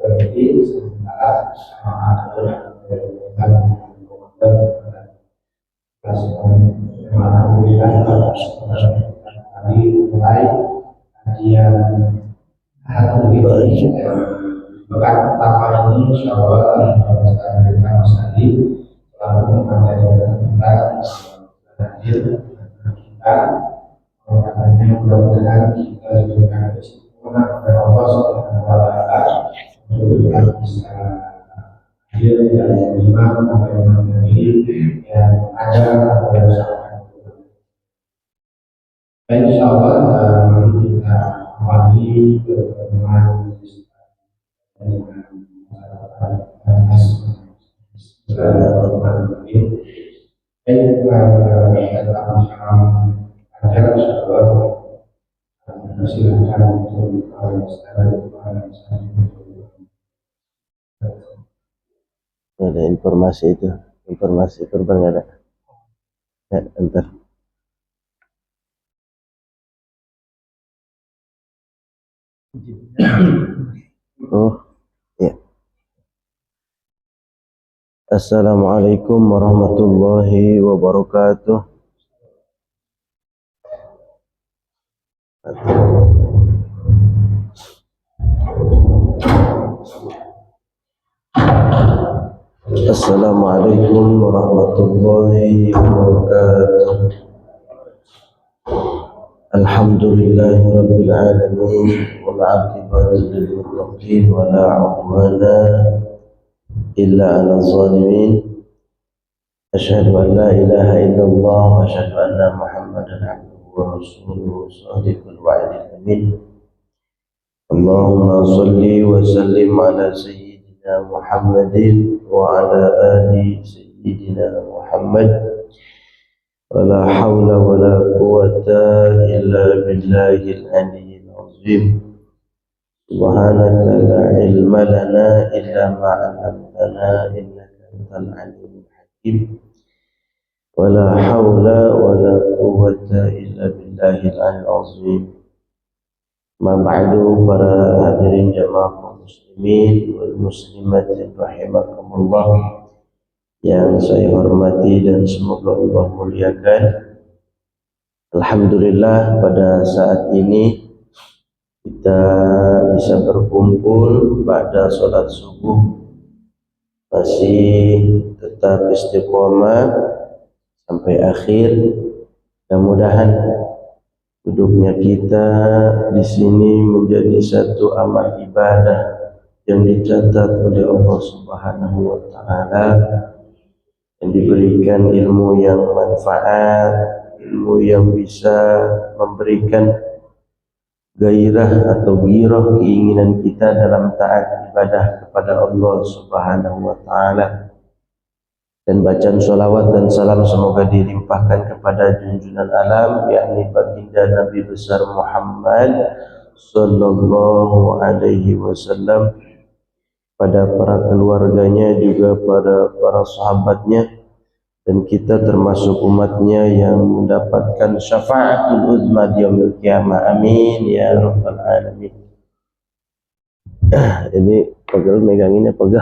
berhenti sementara alhamdulillah kami mulai kajian hari ini pekan pertama ini insyaallah Ustaz Tadi selalu mengajarkan kita hadir kita makanya mudah-mudahan kita juga sempurna kepada Allah Subhanahu wa taala untuk kita bisa hadir dan imam dari yang ada pada saat dan insyaallah kita awali pertemuan ada informasi itu, informasi korban nggak ada? Ya, entar. Oh, ya. Assalamualaikum warahmatullahi wabarakatuh. Assalamualaikum warahmatullahi wabarakatuh. Alhamdulillahi rabbil alamin wal 'aqibatu lil muttaqin wa la 'udwana illa 'alal zalimin. Asyhadu an la ilaha illallah wa asyhadu anna Muhammadan 'abduhu wa rasuluhu shadiqul wa'dil amin. Allahumma shalli wa sallim ala sayyidina Muhammadin wa ala ali sayyidina Muhammad. ولا حول ولا قوة إلا بالله العلي العظيم سبحانك لا علم لنا إلا ما علمتنا إنك أنت العليم الحكيم ولا حول ولا قوة إلا بالله العلي العظيم. ما بعد para hadirin jamaah muslimin wal muslimat rahimakumullah yang saya hormati dan semoga Allah muliakan. Alhamdulillah pada saat ini kita bisa berkumpul pada sholat subuh masih tetap istiqomah sampai akhir. Mudah-mudahan duduknya kita di sini menjadi satu amal ibadah yang dicatat oleh Allah Subhanahu wa taala, yang diberikan ilmu yang manfaat, ilmu yang bisa memberikan gairah atau girah keinginan kita dalam taat ibadah kepada Allah Subhanahu wa taala. Dan bacaan sholawat dan salam semoga dilimpahkan kepada junjungan alam, yakni baginda Nabi besar Muhammad sallallahu alaihi wasallam, pada para keluarganya, juga pada para sahabatnya, dan kita termasuk umatnya yang mendapatkan syafaatul uzma di yaumil qiyamah. Amin ya rabbal alamin. Ini pegel meganginnya pegel.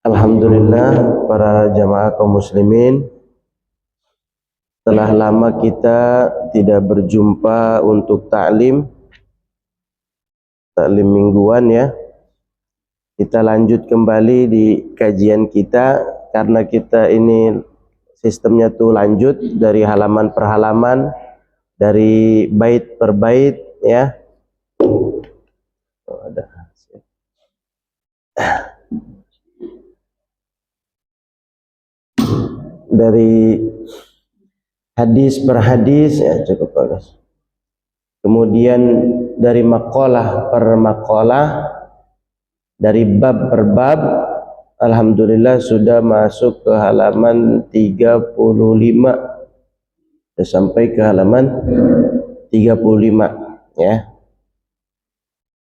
Alhamdulillah para jamaah kaum muslimin, telah lama kita tidak berjumpa untuk taklim mingguan ya. Kita lanjut kembali di kajian kita karena kita ini sistemnya tuh lanjut dari halaman per halaman, dari bait per bait ya. Dari hadis per hadis ya, cukup bagus. Kemudian dari makalah per makalah, dari bab per bab. Alhamdulillah sudah masuk ke halaman 35, sudah sampai ke halaman 35 ya.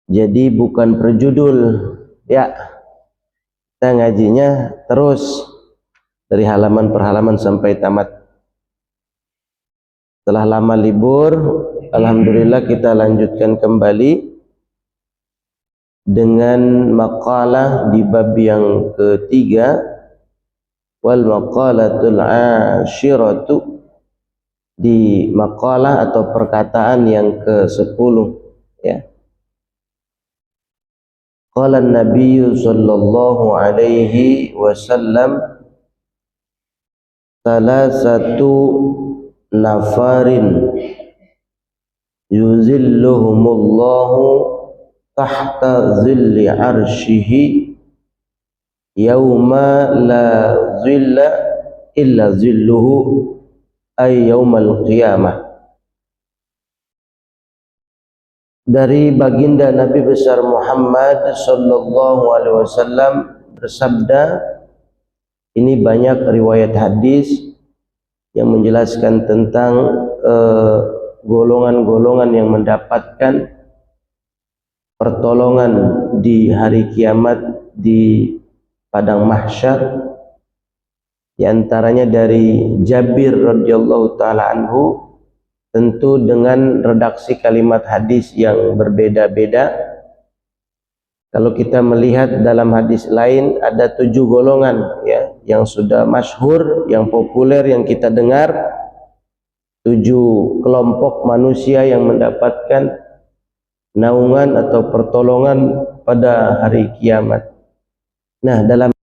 Jadi bukan per judul ya, kita ngajinya terus dari halaman per halaman sampai tamat. Setelah lama libur, alhamdulillah kita lanjutkan kembali dengan maqalah di bab yang ketiga, wal maqalatul ashiratu, di maqalah atau perkataan yang ke-10 ya. Qala an-nabiy sallallahu alaihi wasallam, salasatu nafarin yuzilluhumullahu tahta zilli arshihi yauma la zilla illa zilluhu ay yaumal qiyamah. Dari baginda Nabi besar Muhammad sallallahu alaihi wasallam bersabda, ini banyak riwayat hadis yang menjelaskan tentang golongan-golongan yang mendapatkan pertolongan di hari kiamat di padang mahsyar. Di antaranya dari Jabir radhiyallahu taala anhu, tentu dengan redaksi kalimat hadis yang berbeda-beda. Kalau kita melihat dalam hadis lain ada 7 golongan ya, yang sudah masyhur, yang populer, yang kita dengar. 7 kelompok manusia yang mendapatkan naungan atau pertolongan pada hari kiamat. Nah, dalam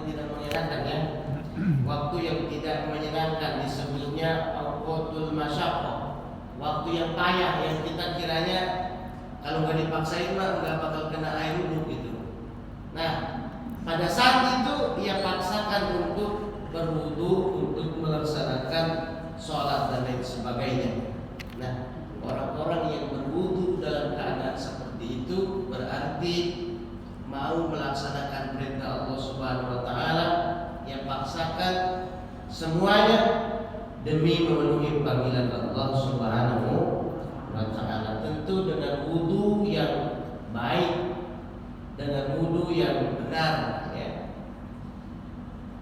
tidak menyenangkan ya. Waktu yang tidak menyenangkan disebutnya awqatul masyaqqah. Waktu yang payah yang kita kiranya kalau nggak dipaksain mah nggak bakal kena air wudhu gitu. Nah, pada saat itu ia paksakan untuk berwudhu untuk melaksanakan sholat dan lain sebagainya. Nah, orang-orang yang berwudhu dalam keadaan seperti itu berarti mau melaksanakan perintah Allah Subhanahu wa taala, yang paksakan semuanya demi memenuhi panggilan Allah Subhanahu wa taala. Tentu dengan wudu yang baik, dengan wudu yang benar ya.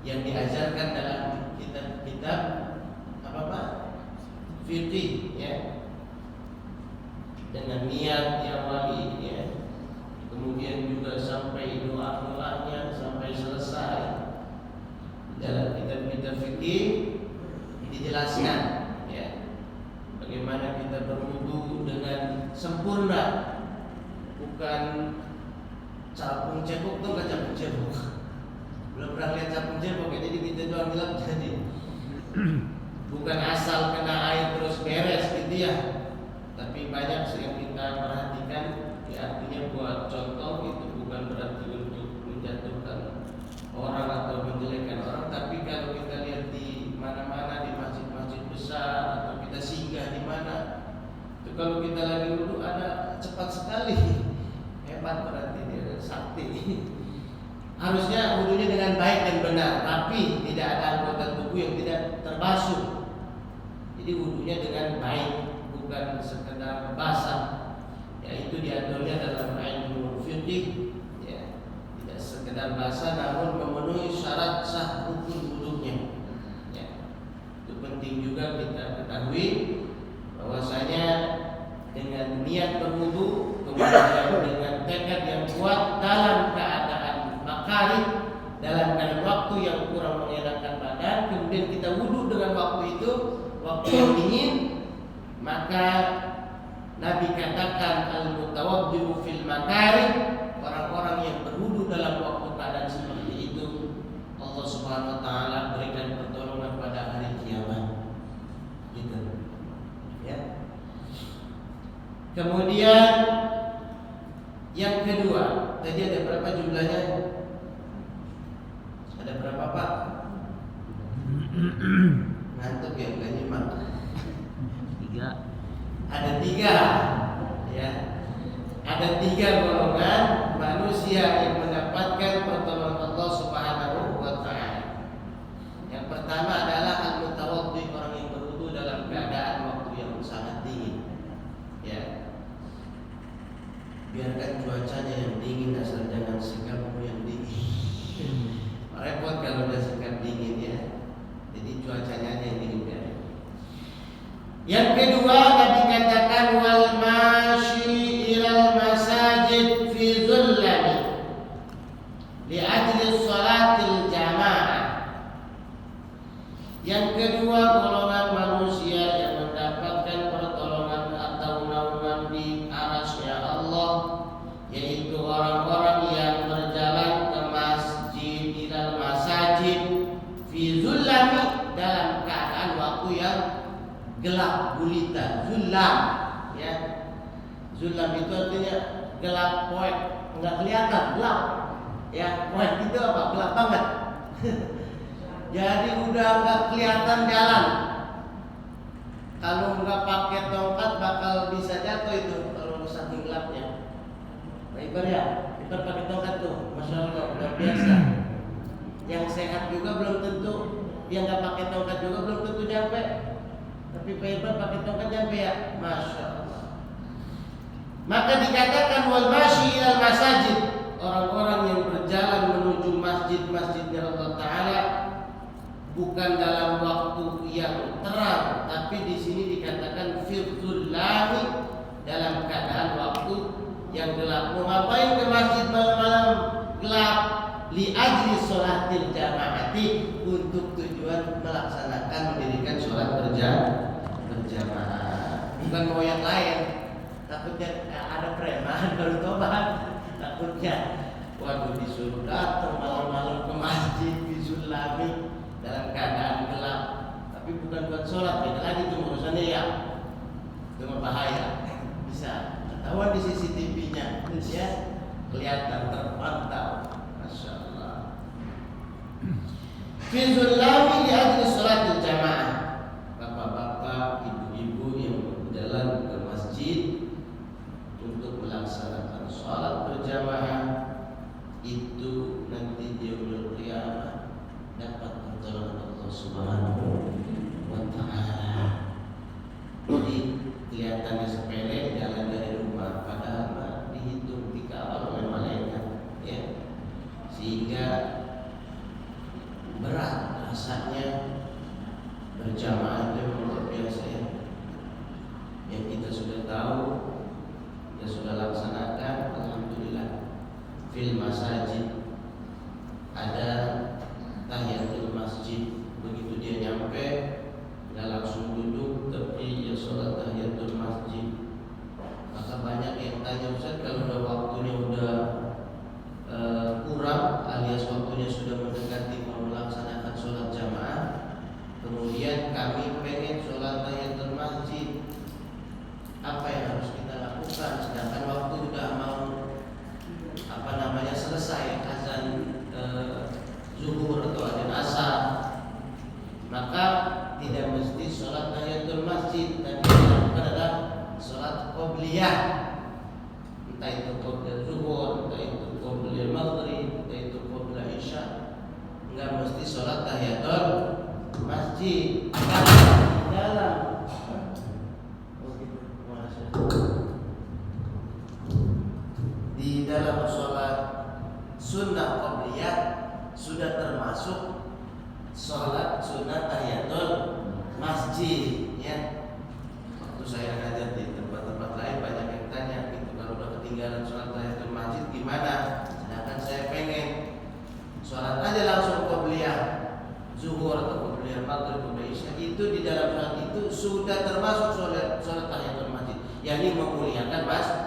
Yang diajarkan dalam kitab-kitab apa Pak? Fikih ya. Dengan niat yang wali ya. Kemudian juga sampai doa-doanya sampai selesai. Dalam kitab-kitab fikih dijelaskan ya bagaimana kita berwudu dengan sempurna, bukan capung cebok tuh nggak capung cebok. Belum pernah lihat capung cebok ya, jadi kita doang bilang jadi bukan asal kena air terus beres gitu ya, tapi banyak yang kita perhatikan ya, artinya buat contoh itu bukan berarti untuk menjatuhkan orang atau menjelekkan orang, tapi kalau kita lihat di mana-mana di masjid-masjid besar atau kita singgah di mana, itu kalau kita lagi wudu ada cepat sekali, hebat berarti dia sakti. Harusnya wudunya dengan baik dan benar, tapi tidak ada anggota tubuh yang tidak terbasuh. Jadi wudunya dengan baik, bukan sekedar basah. Yaitu diaturnya dalam ilmu fikih. Sekedar basah namun memenuhi syarat sah rukun wudunya ya. Itu penting juga kita ketahui bahwasanya dengan niat berwudu kemudian dengan tekad yang kuat dalam keadaan makarih, dalam keadaan waktu yang kurang mengenakan badan, kemudian kita wudu dengan waktu itu waktu yang dingin, maka Nabi katakan al-mutawaddi'u fil makarih, orang-orang yang berwudu dalam waktu keadaan seperti itu Allah Subhanahu wa taala berikan pertolongan pada hari kiamat. Gitu. Ya. Kemudian yang kedua, tadi ada berapa jumlahnya? Ada berapa Pak? Ngantuk ya, enggak nyimak. 3. Ada 3 ya. Ada 3 golongan manusia yang mendapatkan pertolongan Allah Subhanahu wa taala. Yang pertama adalah al-mutawaddi, orang yang berwudu dalam keadaan waktu yang sangat dingin. Ya. Biarkan cuacanya yang dingin, asal jangan sikapmu yang dingin. Repot kalau udah sikap dingin ya. Jadi cuacanya aja yang dingin ya. Yang kedua Nabi katakan wal mashi ilal masajid fi dhullami li ajli sholatil jamaah. Yang kedua golongan manusia yang mendapatkan pertolongan atau naungan di arasnya Allah, yaitu orang-orang yang berjalan ke masjid ilal masajid fi dhullami, dalam keadaan waktu yang gelap gulita. Zulam ya, zulam itu artinya gelap poek, enggak kelihatan, gelap ya. Poek itu apa? Gelap banget. Jadi udah enggak kelihatan jalan. Kalau enggak pakai tongkat bakal bisa jatuh itu kalau saking gelapnya. Nah, ya, kita pakai tongkat tuh, masya Allah, luar biasa. Yang sehat juga belum tentu, yang enggak pakai tongkat juga belum tentu nyampe. Tapi Pak Iqbal pakai tongkat nyampe ya, masya Allah. Maka dikatakan wal mashi ilal masajid, orang-orang yang berjalan menuju masjid-masjidnya Allah Taala bukan dalam waktu yang terang, tapi di sini dikatakan firdzul lahi, dalam keadaan waktu yang gelap. Mau ngapain ke masjid malam-malam gelap? Li ajli sholatil jamaati, untuk tujuan melaksanakan mendirikan sholat berjamaah. Bukan mau yang lain. Takutnya ada preman baru tobat. Takutnya waduh disuruh datang malam-malam ke masjid sholat, beda lagi itu urusannya ya. Itu berbahaya. Bisa ketahuan di CCTV-nya, ya, kelihatan terpantau. Masya Allah. Fi zulami li ajli sholatil jamaah. Bapak-bapak, ibu-ibu yang berjalan ke masjid untuk melaksanakan sholat berjamaah itu nanti di yaumul qiyamah dapat pertolongan Allah Subhanahu wa taala. Jadi kelihatannya sepele jalan dari rumah, padahal dihitung dikawal oleh malaikat, ya, sehingga berat rasanya berjamaah itu luar biasa, ya. Yang kita sudah tahu, kita sudah laksanakan, alhamdulillah. Fil masajid ada tahiyatul masjid, begitu dia nyampe nggak langsung duduk, tapi ya sholat tahiyatul masjid. Maka banyak yang tanya, Ustaz, kalau udah waktunya udah kurang alias waktunya sudah mendekati mau melaksanakan sholat jamaah, kemudian kami pengen sholat tahiyatul masjid, apa yang harus kita lakukan? Sedangkan waktu sudah mau selesai azan zuhur atau azan asar, maka tidak mesti sholat tahiyatul masjid, tapi dilakukan adalah sholat qobliyah, entah itu qobliyah zuhur, entah itu qobliyah maghrib, entah itu qobliyah isya. Enggak mesti sholat tahiyatul masjid. Di dalam sholat sunnah qobliyah sudah termasuk sholat sunnah tahiyatul masjid, ya. Waktu saya ngajar di tempat-tempat lain banyak yang tanya gitu, kalau udah ketinggalan sholat tahiyatul masjid gimana? Sedangkan saya pengen sholat aja langsung qobliyah zuhur atau qobliyah maghrib, qobliyah isya, itu di dalam sholat itu sudah termasuk sholat tahiyatul masjid, yakni memuliakan masjid.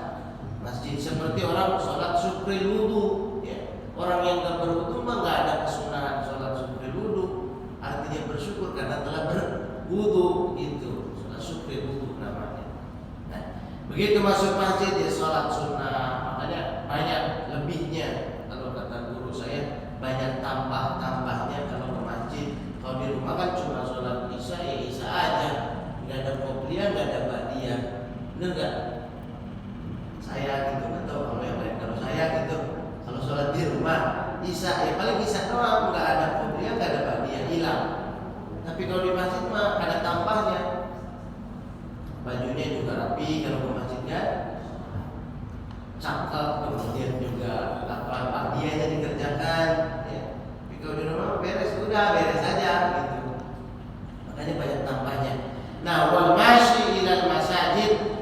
Seperti orang sholat syukril wudu, ya. Orang yang tak berwudu mah nggak ada kesunahan sholat syukril wudu, artinya bersyukur karena telah berwudu, itu sholat syukril wudu namanya. Nah, begitu masuk masjid ya sholat sunnah, makanya banyak lebihnya. Kalau kata guru saya, banyak tambahnya kalau ke masjid. Kalau di rumah kan cuma sholat isya ya isya aja, nggak ada qobliyah, nggak ada ba'diyah, bener nggak? Saya gitu, atau kalau yang lain. Kalau saya gitu, kalau sholat di rumah isya ya paling isya doang, nggak ada qobliyah, nggak ada ba'diyah, hilang. Tapi kalau di masjid mah ada tambahnya, bajunya juga rapi kalau ke masjid kan, cakep, kemudian juga ba'diyahnya dikerjakan, ya. Tapi kalau di rumah beres, udah beres aja gitu. Makanya banyak tambahnya. Nah, wal masyi ilal masajid,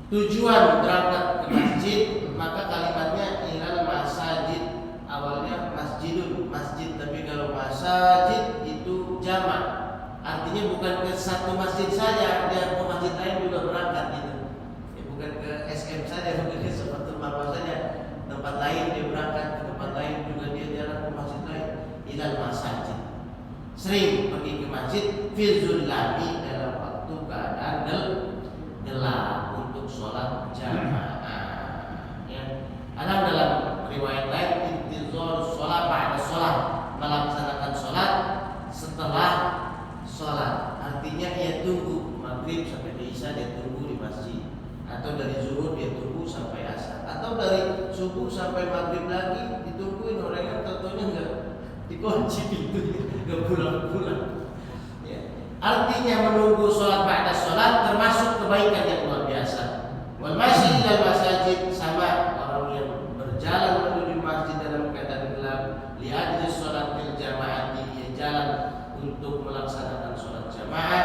tujuan berangkat ke masjid, maka kalimatnya ilal masajid, awalnya masjidun, masjid, tapi kalau masajid itu jamak, artinya bukan ke satu masjid saja, dia ke masjid lain juga berangkat gitu, ya, bukan ke SM saja, bukan ke Sufatul Marwah saja, tempat lain dia berangkat, ke tempat lain juga dia jalan ke masjid lain. Ilal masajid, sering pergi ke masjid, fil zulami, dalam waktu keadaan gelap, untuk sholat jamaah, ya. Ada dalam riwayat lain intizar sholat ba'da sholat, melaksanakan sholat setelah sholat, artinya ia tunggu maghrib sampai isya, dia tunggu di masjid, atau dari zuhur dia tunggu sampai asar, atau dari subuh sampai maghrib lagi ditungguin, orangnya tentunya enggak dikunci pintunya, enggak pulang-pulang, ya. Artinya menunggu sholat ba'da sholat termasuk kebaikan yang luar biasa. Wal masjid dan masajid, sama orang yang berjalan menuju masjid dalam keadaan gelap, lihat di sholat berjamaah, dia jalan untuk melaksanakan sholat jamaah,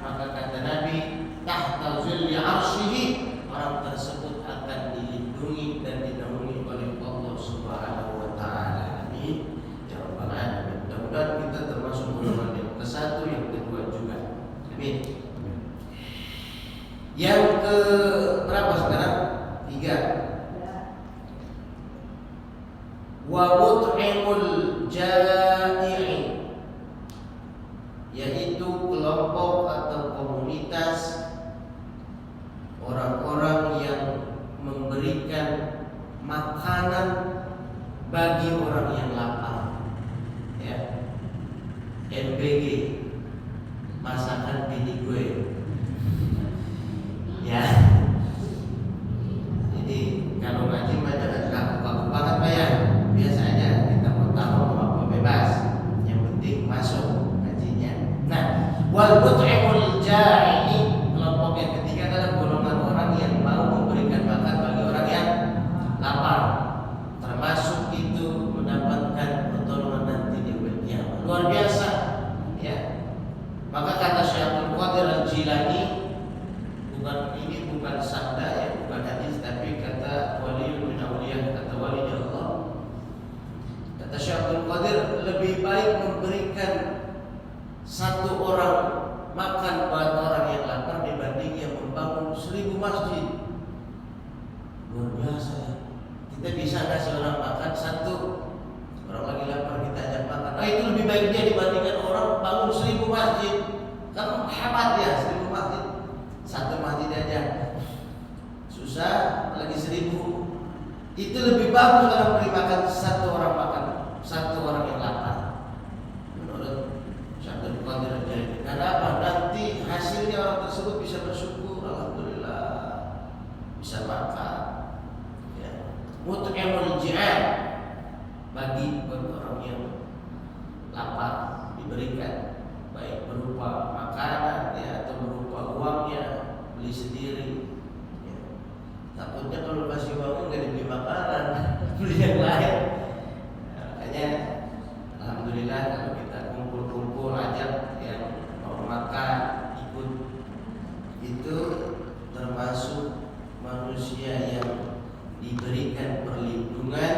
maka kata Nabi, tahta zilli arsyihi, orang tersebut akan dilindungi dan dinaungi oleh Allah Subhanahu wa taala. Amin ya rabbal alamin. Mudah-mudahan kita termasuk golongan yang ke-1, yang kedua juga. Amin. Yang ke berapa sekarang? 3. Wa mut'imul jai'i, yaitu kelompok makanan bagi orang yang lapar. Ya. MBG, masakan bini gue. Ya. Jadi kalau ngaji mah jangan kaku-kaku banget Pak ya. Biasa aja, kita mau tahu apa bebas. Yang penting masuk ngajinya. Nah, wal mut'imul ja'i, kelompok yang ketiga adalah golongan orang yang mau memberikan makan bagi orang yang lapar. Termasuk itu mendapatkan pertolongan nanti di yaumil qiyamah. Luar biasa, ya. Maka kata Syekhul Qadir Al-Jilani, bukan sabda ya, bukan hadis, tapi kata waliul min awliya, kata wali Allah. Kata Syekhul Qadir, lebih baik memberikan satu orang makan buat orang yang lapar dibanding yang membangun 1000 masjid. Luar biasa ya. Kita bisa kasih orang makan satu, orang lagi lapar kita ajak makan. Nah itu lebih baik dia dibandingkan orang bangun 1000 masjid. Kan hebat ya, 1000 masjid. Satu masjid aja susah, apalagi 1000. Itu lebih bagus kalau beri makan satu orang makan, satu orang yang lapar. Menurut Syekhul Qadir Al-Jilani. Karena apa? Nanti hasilnya orang tersebut bisa bersyukur, alhamdulillah bisa makan. Mut'imul ja'i, bagi orang yang lapar diberikan, baik berupa makanan ya, atau berupa uangnya beli sendiri ya. Takutnya kalau kasih uangnya nggak dibeli makanan beli yang lain. Makanya alhamdulillah kalau kita kumpul-kumpul ajak yang mau makan ikut, itu termasuk manusia yang diberikan perlindungan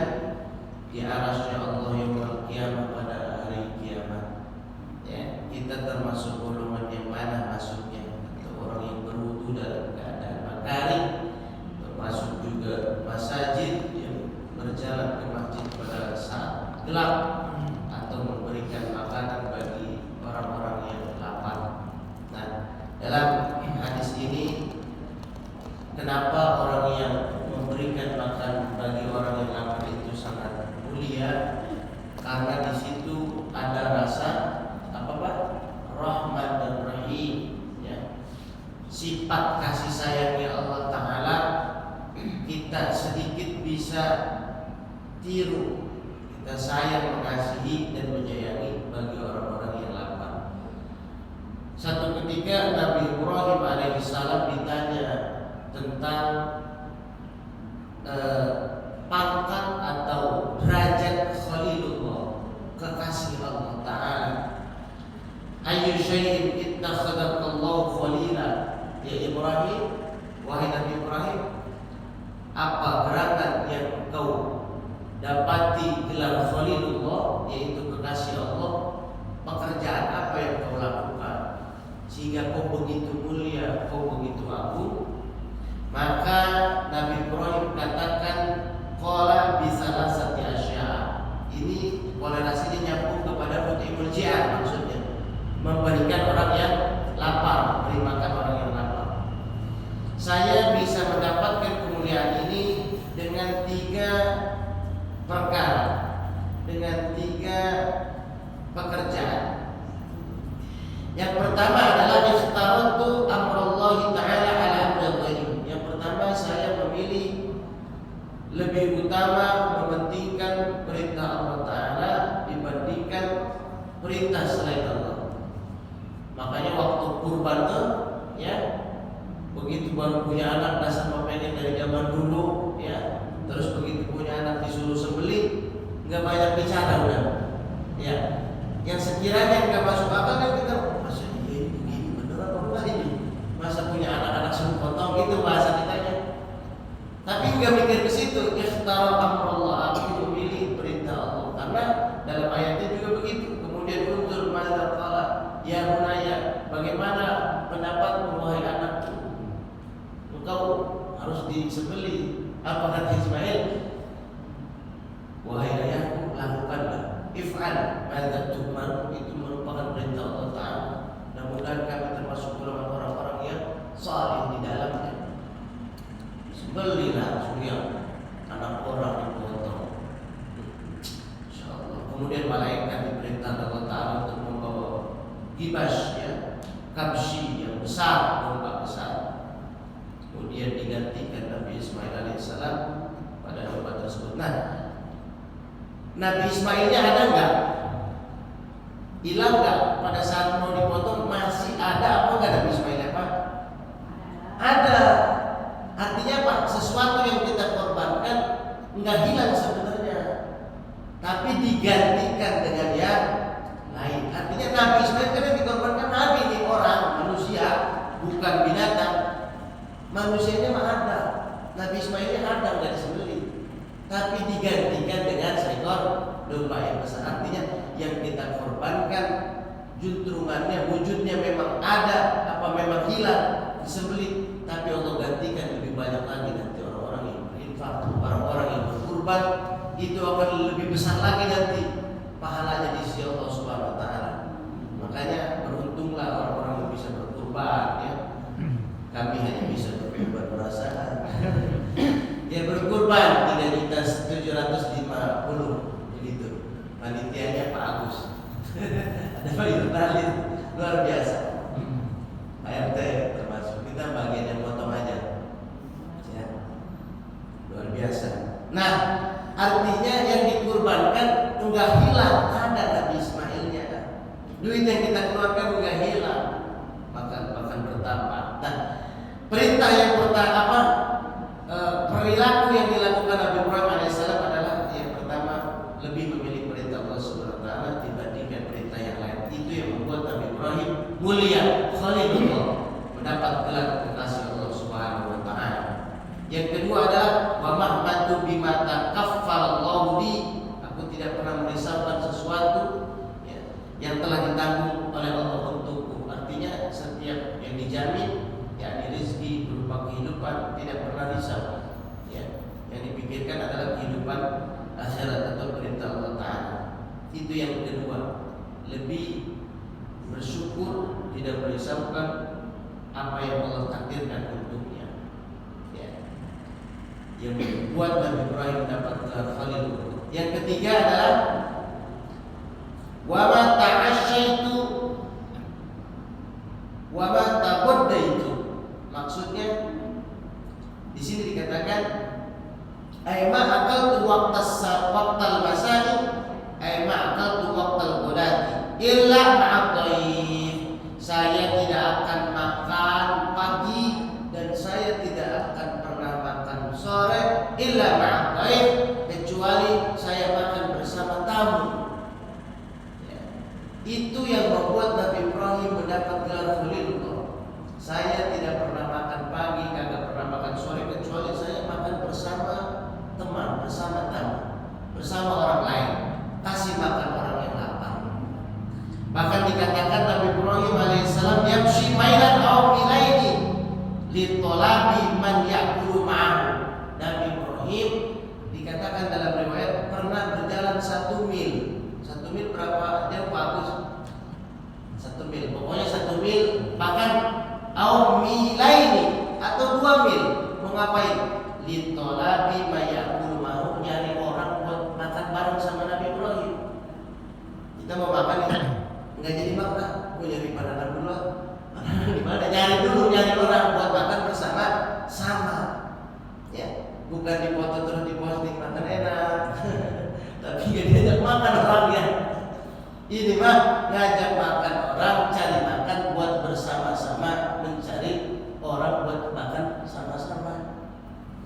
di arasnya Allah yaumil qiyamah, pada hari kiamat. Ya, kita termasuk golongan yang mana masuknya? Atau orang yang berwudu dalam keadaan makari, termasuk juga masajid yang berjalan ke masjid pada saat gelap, atau memberikan makanan bagi orang-orang yang lapar. Nah, dalam hadis ini kenapa orang yang memberikan makan bagi orang yang lapar itu sangat mulia? Karena di situ ada rasa apa Pak? Rahman dan Rahim, ya. Sifat kasih sayangnya Allah Ta'ala kita sedikit bisa tiru. Kita sayang, mengasihi dan menyayangi bagi orang-orang yang lapar. Satu ketika Nabi Ibrahim alaihissalam ditanya tentang pangkat atau derajat Khalilullah, kekasih Allah Ta'ala. Ayyu syai'in ittakhadallahu khalila, ya Ibrahim, wahai Nabi Ibrahim, apa gerangan yang engkau dapati gelar Khalilullah, yaitu kekasih Allah? Pekerjaan apa yang kau lakukan sehingga kau begitu mulia, kau begitu agung? Maka Nabi Ibrahim katakan, qala bisalasati asya. Ini kolerasinya nyambung kepada mut'imul ja'i, maksudnya memberikan orang yang lapar, beri makan orang yang lapar. Saya bisa mendapatkan kemuliaan ini dengan 3 perkara, dengan 3 pekerjaan. Yang pertama adalah ikhtaratu amrullahi ta'ala ala amri ghairi. Yang pertama, saya memilih lebih utama mementingkan perintah Allah Ta'ala dibandingkan perintah selain Allah. Makanya waktu kurban ya, begitu baru punya anak, dasar pendek dari zaman dulu ya, terus begitu punya anak disuruh sembelih, nggak banyak bicara udah ya. Yang sekiranya nggak masuk akal kan kita, masa ini begini bener apa enggak ini? Masa punya anak-anak suruh potong, gitu bahasa kitanya. Tapi nggak mikir ke situ. Ikhtara amrullah, aku memilih perintah Allah. Karena dalam ayatnya juga begitu. Kemudian unzur madza qala ya bunayya, bagaimana pendapatmu wahai anakku? Engkau harus disembelih. Apa kata Ismail? Wahai ayahku, lakukanlah. If'al madza tu'mar, itu merupakan perintah Allah Ta'ala. Mudah-mudahan kami termasuk golongan orang-orang yang saleh di dalamnya. Sembelihlah Surya, anak orang Kemudian malaikat diperintah Allah Ta'ala untuk membawa gibas, ya, kabsi yang besar, domba besar. Kemudian digantikan Nabi Ismail alaihissalam pada domba tersebut. Nah, Nabi Ismailnya ada nggak? Hilang nggak? Pada saat mau dipotong masih ada apa nggak Nabi Ismailnya, Pak? Ada. Artinya apa? Sesuatu yang kita korbankan nggak hilang sebenarnya, tapi digantikan dengan yang lain. Artinya Nabi Ismail kan yang dikorbankan Nabi, ini orang manusia, bukan binatang. Manusianya mah ada, Nabi Ismailnya ada, nggak disembelih, tapi digantikan dengan seekor domba yang besar. Artinya yang kita korbankan juntrungannya, wujudnya memang ada, apa memang hilang, disembelih, tapi Allah gantikan lebih banyak lagi. Nanti orang-orang yang berinfak, orang-orang yang berkurban, itu akan lebih besar lagi nanti pahalanya di sisi Allah Subhanahu wa Ta'ala. Makanya beruntunglah orang-orang yang bisa berkurban, ya. Kami hanya bisa berkurban perasaan. Dia berkurban 3.750.000 begitu. Panitianya Pak Agus. Ada Pak Yurtalin, luar biasa. Pak RT termasuk, kita bagian yang potong aja, ya. Luar biasa. Nah, artinya yang dikurbankan enggak hilang, ada Nabi Ismailnya. Duit yang kita keluarkan enggak hilang, bahkan bertambah. Nah, perintah yang pertama, perilaku yang dilakukan Nabi Ibrahim alaihissalam adalah yang pertama, lebih memilih perintah Allah Subhanahu wa Ta'ala dibandingkan perintah yang lain. Itu yang membuat Nabi Ibrahim mulia, Khalilullah, mendapat gelar kekasih Allah Subhanahu wa Ta'ala. Yang kedua adalah wa mahmadu bima takaffalallahu li, aku tidak pernah merisaukan sesuatu, ya, yang telah ditanggung oleh Allah untukku. Artinya setiap yang dijamin, yakni rezeki berupa kehidupan, tidak pernah risau, ya. Yang dipikirkan adalah kehidupan akhirat atau perintah Allah Ta'ala. Itu yang kedua, lebih bersyukur, tidak merisaukan apa yang Allah takdirkan untuknya, ya. Yang membuat Nabi Ibrahim mendapat gelar Khalil. Yang ketiga adalah wa ma ta'asyaitu wa ma tabaddaitu. Maksudnya di sini dikatakan ay ma akaltu waqtal masai, ay ma akaltu waqtal ghadati illa ma'adhaif. Saya tidak akan makan pagi dan saya tidak akan pernah makan sore illa ma'adhaif, kecuali saya makan bersama tamu, ya. Itu yang membuat Nabi Ibrahim mendapat gelar Khalilullah. Saya tidak pernah makan pagi, kagak pernah makan sore, kecuali saya makan bersama teman, bersama tamu, bersama orang lain, kasih makan orang yang lapar. Bahkan dikatakan Nabi Ibrahim alaihissalam yamshi mailan aw milaini li talabi man ya'kulu ma'ahu. Nabi Ibrahim dikatakan dalam riwayat pernah berjalan 1 mil. 1 mil berapa jauh Pak Agus? 1 mil, pokoknya 1 mil, bahkan aw milaini atau 2 mil. Mau ngapain? Li talabi man ya'kulu ma'ahu, nyari orang buat makan bareng sama Nabi Ibrahim. Kita mau makan ya, nggak jadi makan, gue nyari padanan dulu. Gimana? Nyari orang buat makan bersama sama, ya. Bukan dipoto terus diposting makan enak, tapi nggak diajak makan orangnya. Ini mah ngajak makan orang, cari makan buat bersama-sama, mencari orang buat makan sama-sama,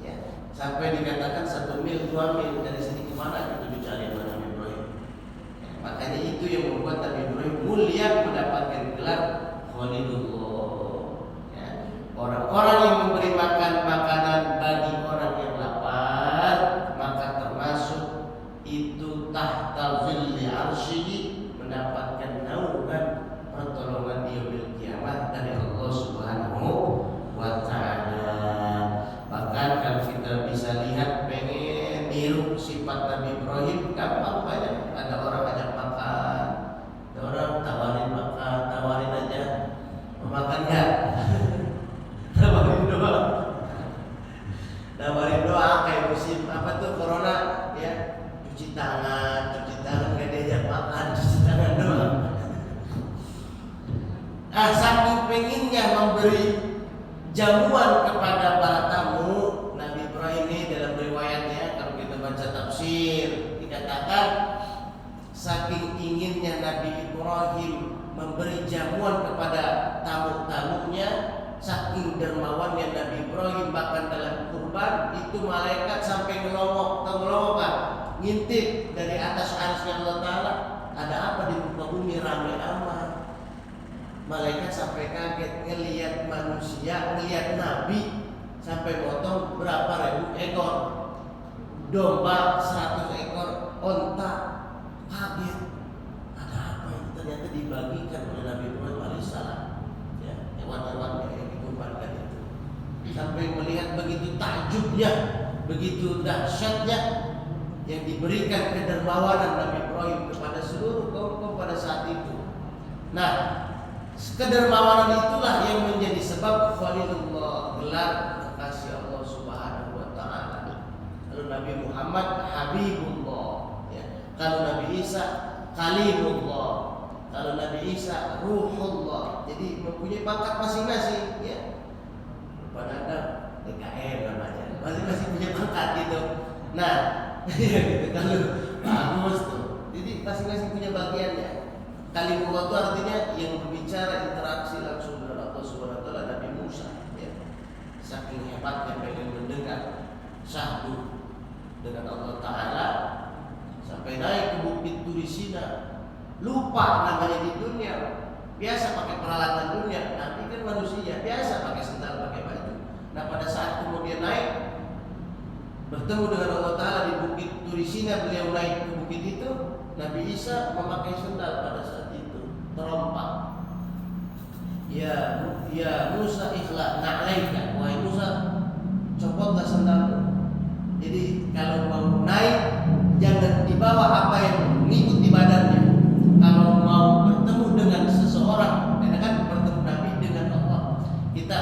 ya. Sampai dikatakan 1 mil, 2 mil dari sini kemana kita dicari sama Nabi Ibrahim. Makanya itu yang membuat Nabi Ibrahim mulia, mendapatkan gelar Khalilullah, ya. Orang-orang yang memberi makan makanan bagi orang yang lapar, maka termasuk itu tahta zilli arsyihi, mendapatkan naungan pertolongan di yaumil kiamat dari Allah Subhanahu wa Ta'ala. Bahkan kalau kita bisa lihat, pengen niru sifat Nabi Ibrahim, gampang, banyak. Ada orang ajak makan, ada orang tawarin makan, tawarin aja, mau makan nggak? Tawarin doa kayak musim apa tuh corona, ya, cuci tangan nggak diajak tafsir dikatakan saking inginnya Nabi Ibrahim memberi jamuan kepada tamu-tamunya, saking dermawannya Nabi Ibrahim bahkan dalam kurban itu malaikat sampai ngelongok kan, ngintip dari atas arsy Allah Ta'ala, ada apa di muka bumi ramai amat. Malaikat sampai kaget ngelihat manusia, ngelihat Nabi sampai potong berapa ribu ekor domba, 100 ekor onta. Kaget, ada apa ini? Ternyata dibagikan oleh Nabi Ibrahim alaihissalam, ya, hewan-hewan yang dikurbankan itu. Sampai melihat begitu takjubnya, begitu dahsyatnya yang diberikan kedermawanan Nabi Ibrahim kepada seluruh kaum pada saat itu. Nah, kedermawanan itulah yang menjadi sebab Khalilullah, gelar kekasih Allah Subhanahu wa Ta'ala. Lalu Nabi Muhammad Habibullah, ya. Kalau Nabi Isa Kalimullah, kalau Nabi Isa Ruhullah. Jadi mempunyai pangkat masing-masing, ya. Pada DKM namanya, masing-masing punya pangkat gitu. Nah, gitu. Kalau bagus tuh. Jadi masing-masing punya bagiannya. Kalimullah itu artinya yang berbicara, interaksi langsung dengan Allah Subhanahu wa Ta'ala. Nabi Musa, ya. Saking hebatnya pengen mendengar syahdu dengan Allah Ta'ala, sampai naik ke bukit Turisina, lupa namanya di dunia, biasa pakai peralatan dunia. Nabi kan manusia, biasa pakai sendal, pakai baju. Nah pada saat kemudian naik bertemu dengan Allah Ta'ala di bukit Turisina, beliau naik ke bukit itu, Nabi Isa memakai sendal pada saat itu, terompak. Ya Musa ikhla na'laika, wahai Musa, copotlah sendalmu. Jadi kalau mau naik jangan dibawa apa yang mengikut di badannya. Kalau mau bertemu dengan seseorang, karena kan bertemu Nabi dengan Allah, kita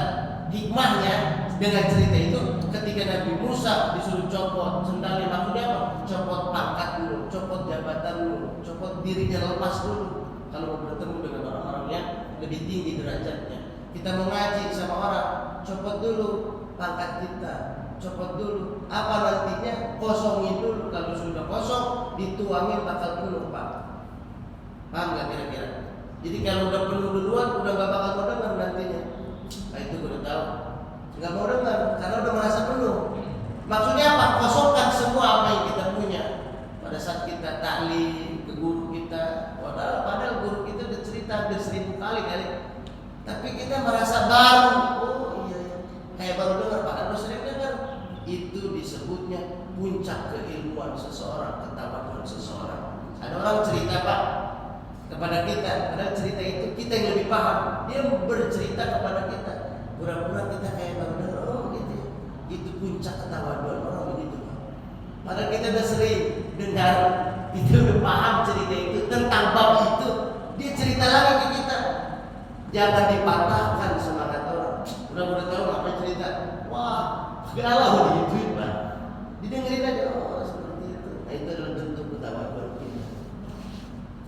hikmahnya dengan cerita itu, ketika Nabi Musa disuruh copot sendalnya, maksudnya apa? Copot pangkat dulu, copot jabatan dulu, copot dirinya, lepas dulu. Kalau mau bertemu dengan orang-orang yang lebih tinggi derajatnya, kita mengaji sama orang, copot dulu pangkat kita, copot dulu. Apa nantinya? Kosongin dulu. Kalau sudah kosong, dituangin bakal penuh, Pak. Paham nggak kira-kira? Jadi kalau udah penuh duluan, udah gak bakal mau dengar nantinya. Nah itu gue udah tahu, nggak mau dengar karena udah merasa penuh. Maksudnya apa? Kosongkan semua apa yang kita punya. Pada saat kita taklim ke guru kita, padahal guru kita udah cerita hampir 1000 kali, tapi kita merasa baru. Oh iya, kayak baru dengar, padahal udah sering dengar. Itu disebutnya puncak keilmuan seseorang, ketabahan seseorang. Ada orang cerita, Pak, kepada kita, padahal cerita itu kita yang lebih paham. Dia bercerita kepada kita, pura-pura kita kayak baru dengar. Oh gitu ya. Itu puncak ketawaduan orang begitu, Pak. Padahal kita udah sering dengar, kita udah paham cerita itu tentang bab itu. Dia cerita lagi ke kita. Jangan dipatahkan semangat orang. Udah tahu apa cerita? Wah, galau digituin, Pak. Didengerin aja, oh seperti itu. Nah itu adalah bentuk ketawaduan kita.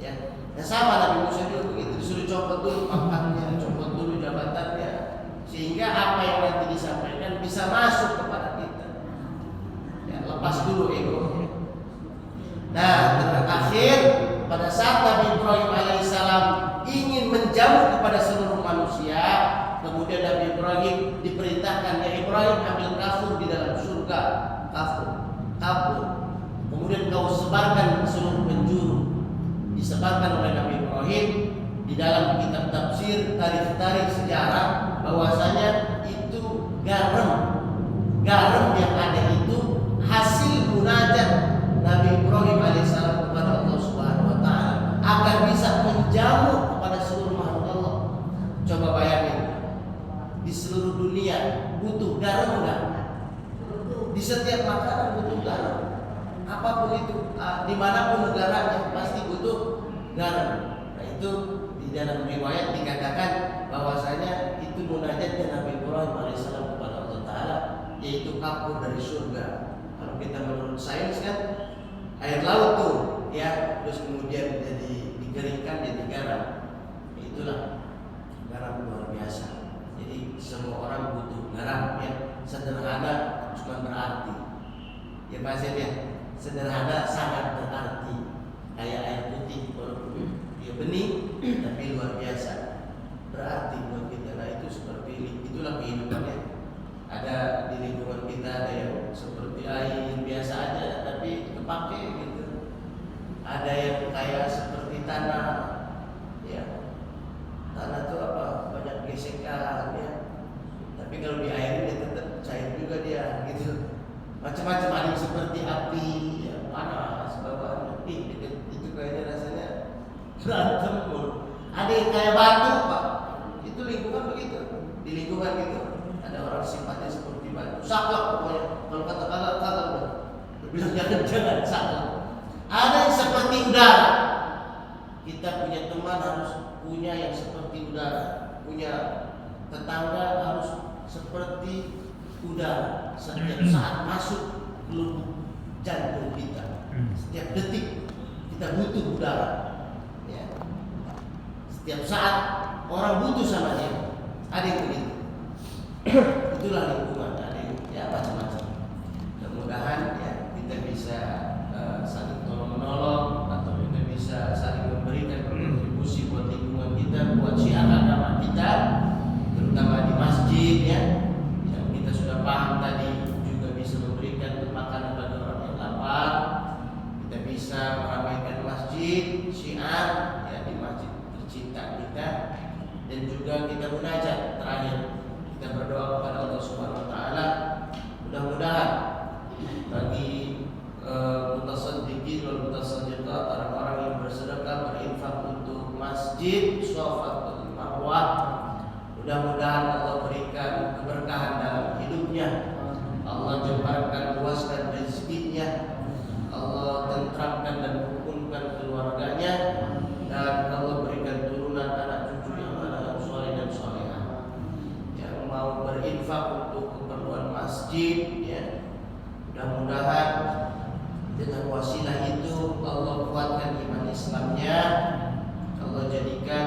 Ya, nah sama Nabi Musa juga begitu, disuruh copot dulu pangkatnya, copot dulu jabatannya, sehingga apa yang nanti disampaikan bisa masuk kepada kita. Ya, lepas dulu ego. Nah, terakhir pada saat Nabi Ibrahim alaihissalam ingin menjamu kepada seluruh manusia, kemudian Nabi Ibrahim diperintahkan, ya Ibrahim, ambil kasur di dalam surga, kasur. Kemudian kau sebarkan ke seluruh penjuru. Disebarkan oleh Nabi Ibrahim di dalam kitab tafsir, tarikh sejarah, bahwasanya itu garam yang ada itu hasil munajat Nabi Ibrahim alaihissalam kepada Allah Subhanahu wa Ta'ala agar bisa menjamu kepada seluruh makhluk Allah. Coba bayangin, di seluruh dunia butuh garam enggak? Di setiap makanan butuh garam. Apapun itu, dimanapun negaranya pasti butuh garam. Nah itu di dalam riwayat dikatakan bahwasanya itu munajatnya Nabi Ibrahim alaihissalam kepada Allah Ta'ala, yaitu kapur dari surga. Kalau kita menurut sains kan air laut tuh, ya, terus kemudian jadi dikeringkan jadi garam. Itulah garam luar biasa. Jadi semua orang butuh garam, ya. Sederhana cuma berarti. Ya Pak Zed ya. sederhana sangat berarti. Kayak air putih, walaupun dia bening tapi luar biasa berarti buat kita. Nah itu seperti itulah kehidupannya. Ada di lingkungan kita ada yang seperti air biasa aja tapi kepake gitu. Ada yang kayak seperti tanah, ya tanah itu apa banyak gesekan ya. Tapi kalau di air dia tetap cair juga dia gitu. Macam-macam, ada yang seperti api, ya panas, bawaan. Itu kayaknya rasanya berantem pun. Ada yang kayak batu pak. Itu lingkungan begitu. Di lingkungan gitu ada orang sifatnya seperti batu. Saklek pokoknya. Kalau kata-kata bilang jangan saklek. Ada yang seperti udara. Kita punya teman harus punya yang seperti udara. Punya tetangga harus seperti udara. Setiap saat masuk ke lubuk jantung kita. Setiap detik kita butuh udara. Ya. Setiap saat orang butuh sama dia. Ada yang begitu. Itulah lingkungan. Ada yang ya macam-macam. Mudah-mudahan ya kita bisa saling tolong menolong atau kita bisa saling memberikan kontribusi buat lingkungan kita, buat syiar agama kita, terutama di masjid ya. Yang kita sudah paham tadi juga bisa memberikan makanan bagi orang yang lapar. Kita bisa meramaikan masjid, syiar ya di masjid tercinta kita, dan juga kita munajat terakhir. Kita berdoa kepada Allah Subhanahu wa taala mudah-mudahan bagi mutasaddiqin wal mutasaddiqat, orang-orang yang bersedekah berinfak untuk masjid Shafatul Marwah, mudah-mudahan Allah berikan keberkahan dalam hidupnya, Allah jemparkan luaskan rezekinya, Allah tenteramkan dan rukunkan keluarganya, dan Allah berikan turunan anak cucu yang saleh dan salehah yang mau berinfak untuk keperluan masjid ya. Mudah-mudahan dengan wasilah itu Allah kuatkan iman Islamnya, Allah jadikan